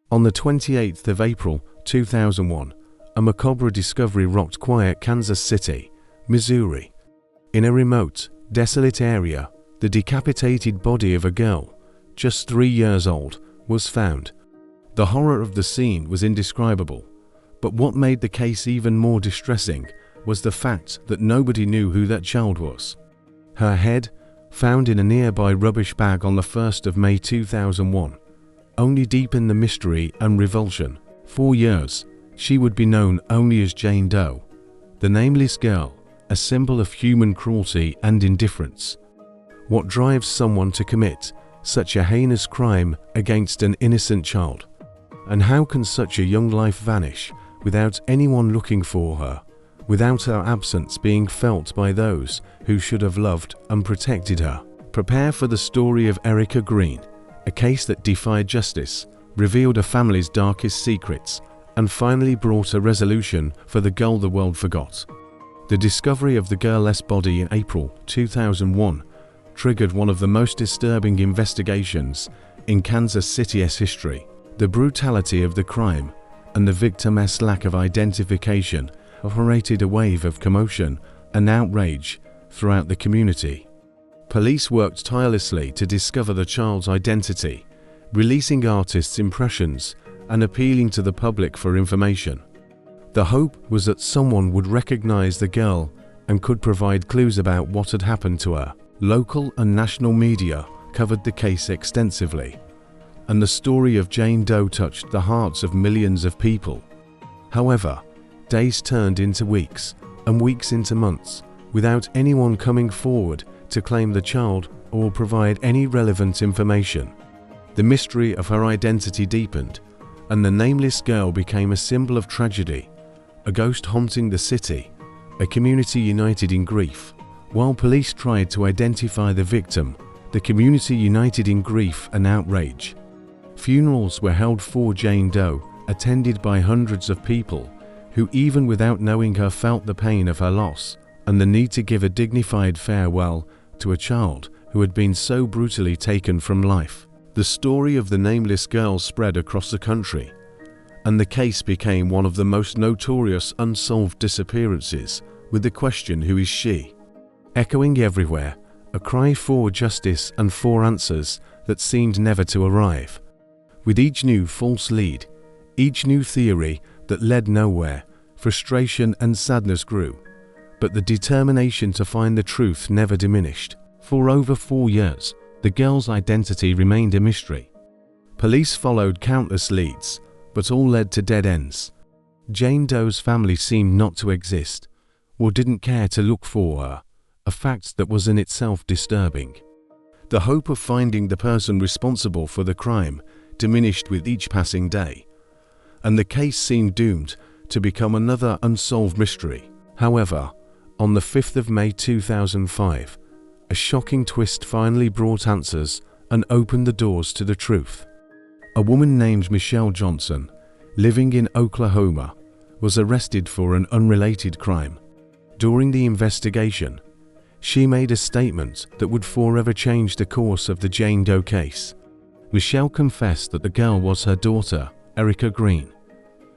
On the 28th of April 2001, a macabre discovery rocked quiet Kansas City, Missouri. In a remote, desolate area, the decapitated body of a girl, just 3 years old, was found. The horror of the scene was indescribable, but what made the case even more distressing was the fact that nobody knew who that child was. Her head, found in a nearby rubbish bag on the 1st of May 2001, only deepened the mystery and revulsion. For years, she would be known only as Jane Doe, the nameless girl, a symbol of human cruelty and indifference. What drives someone to commit such a heinous crime against an innocent child? And how can such a young life vanish without anyone looking for her, without her absence being felt by those who should have loved and protected her? Prepare for the story of Erica Green, a case that defied justice, revealed a family's darkest secrets, and finally brought a resolution for the girl the world forgot. The discovery of the girl's body in April 2001 triggered one of the most disturbing investigations in Kansas City's history. The brutality of the crime and the victim's lack of identification generated a wave of commotion and outrage throughout the community. Police worked tirelessly to discover the child's identity, releasing artists' impressions and appealing to the public for information. The hope was that someone would recognize the girl and could provide clues about what had happened to her. Local and national media covered the case extensively, and the story of Jane Doe touched the hearts of millions of people. However, days turned into weeks, and weeks into months, without anyone coming forward to claim the child or provide any relevant information. The mystery of her identity deepened, and the nameless girl became a symbol of tragedy, a ghost haunting the city, a community united in grief. While police tried to identify the victim, the community united in grief and outrage. Funerals were held for Jane Doe, attended by hundreds of people who, even without knowing her, felt the pain of her loss and the need to give a dignified farewell to a child who had been so brutally taken from life. The story of the nameless girl spread across the country, and the case became one of the most notorious unsolved disappearances, with the question, "Who is she?" echoing everywhere, a cry for justice and for answers that seemed never to arrive. With each new false lead, each new theory that led nowhere, frustration and sadness grew, but the determination to find the truth never diminished. For over 4 years, the girl's identity remained a mystery. Police followed countless leads, but all led to dead ends. Jane Doe's family seemed not to exist, or didn't care to look for her, a fact that was in itself disturbing. The hope of finding the person responsible for the crime diminished with each passing day, and the case seemed doomed to become another unsolved mystery. However, on the 5th of May 2005, a shocking twist finally brought answers and opened the doors to the truth. A woman named Michelle Johnson, living in Oklahoma, was arrested for an unrelated crime. During the investigation, she made a statement that would forever change the course of the Jane Doe case. Michelle confessed that the girl was her daughter, Erica Green,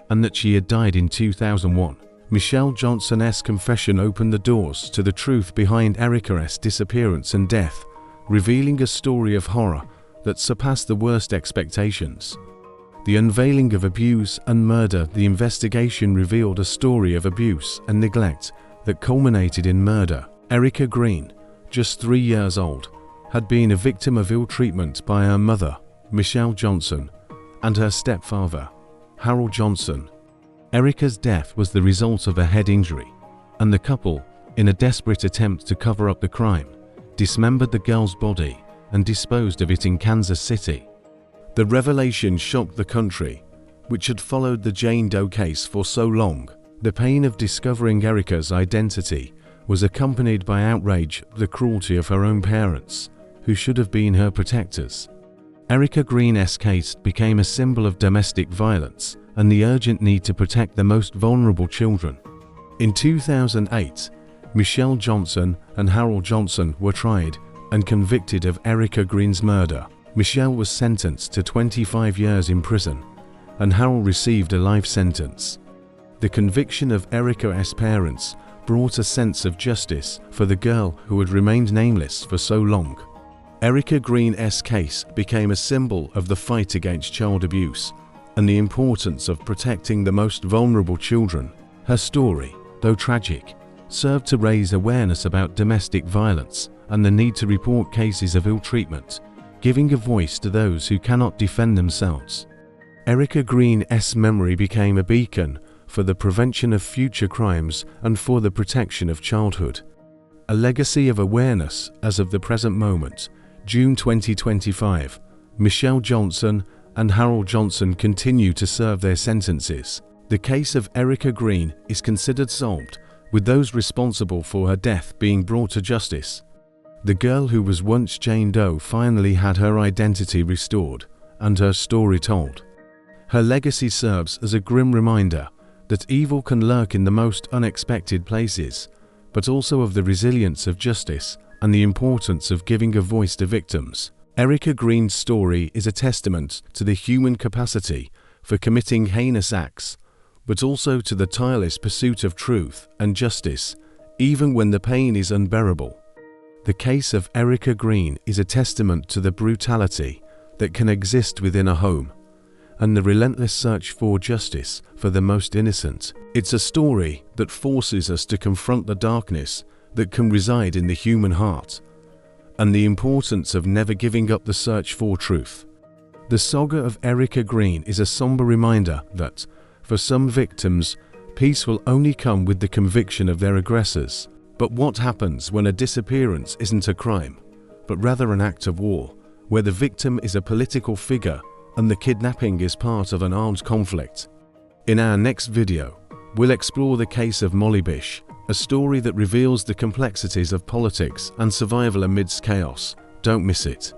and that she had died in 2001. Michelle Johnson's confession opened the doors to the truth behind Erica's disappearance and death, revealing a story of horror that surpassed the worst expectations. The unveiling of abuse and murder. The investigation revealed a story of abuse and neglect that culminated in murder. Erica Green, just 3 years old, had been a victim of ill treatment by her mother, Michelle Johnson, and her stepfather, Harold Johnson. Erica's death was the result of a head injury, and the couple, in a desperate attempt to cover up the crime, dismembered the girl's body and disposed of it in Kansas City. The revelation shocked the country, which had followed the Jane Doe case for so long. The pain of discovering Erica's identity was accompanied by outrage at the cruelty of her own parents, who should have been her protectors. Erica Green's case became a symbol of domestic violence and the urgent need to protect the most vulnerable children. In 2008, Michelle Johnson and Harold Johnson were tried and convicted of Erica Green's murder. Michelle was sentenced to 25 years in prison, and Harold received a life sentence. The conviction of Erica's parents brought a sense of justice for the girl who had remained nameless for so long. Erica Green's case became a symbol of the fight against child abuse and the importance of protecting the most vulnerable children. Her story, though tragic, served to raise awareness about domestic violence and the need to report cases of ill treatment, giving a voice to those who cannot defend themselves. Erica Green's memory became a beacon for the prevention of future crimes and for the protection of childhood. A legacy of awareness as of the present moment. June 2025, Michelle Johnson and Harold Johnson continue to serve their sentences. The case of Erica Green is considered solved, with those responsible for her death being brought to justice. The girl who was once Jane Doe finally had her identity restored and her story told. Her legacy serves as a grim reminder that evil can lurk in the most unexpected places, but also of the resilience of justice and the importance of giving a voice to victims. Erica Green's story is a testament to the human capacity for committing heinous acts, but also to the tireless pursuit of truth and justice, even when the pain is unbearable. The case of Erica Green is a testament to the brutality that can exist within a home and the relentless search for justice for the most innocent. It's a story that forces us to confront the darkness that can reside in the human heart and the importance of never giving up the search for truth. The saga of Erica Green is a somber reminder that, for some victims, peace will only come with the conviction of their aggressors. But what happens when a disappearance isn't a crime, but rather an act of war, where the victim is a political figure and the kidnapping is part of an armed conflict? In our next video, we'll explore the case of Molly Bish, a story that reveals the complexities of politics and survival amidst chaos. Don't miss it.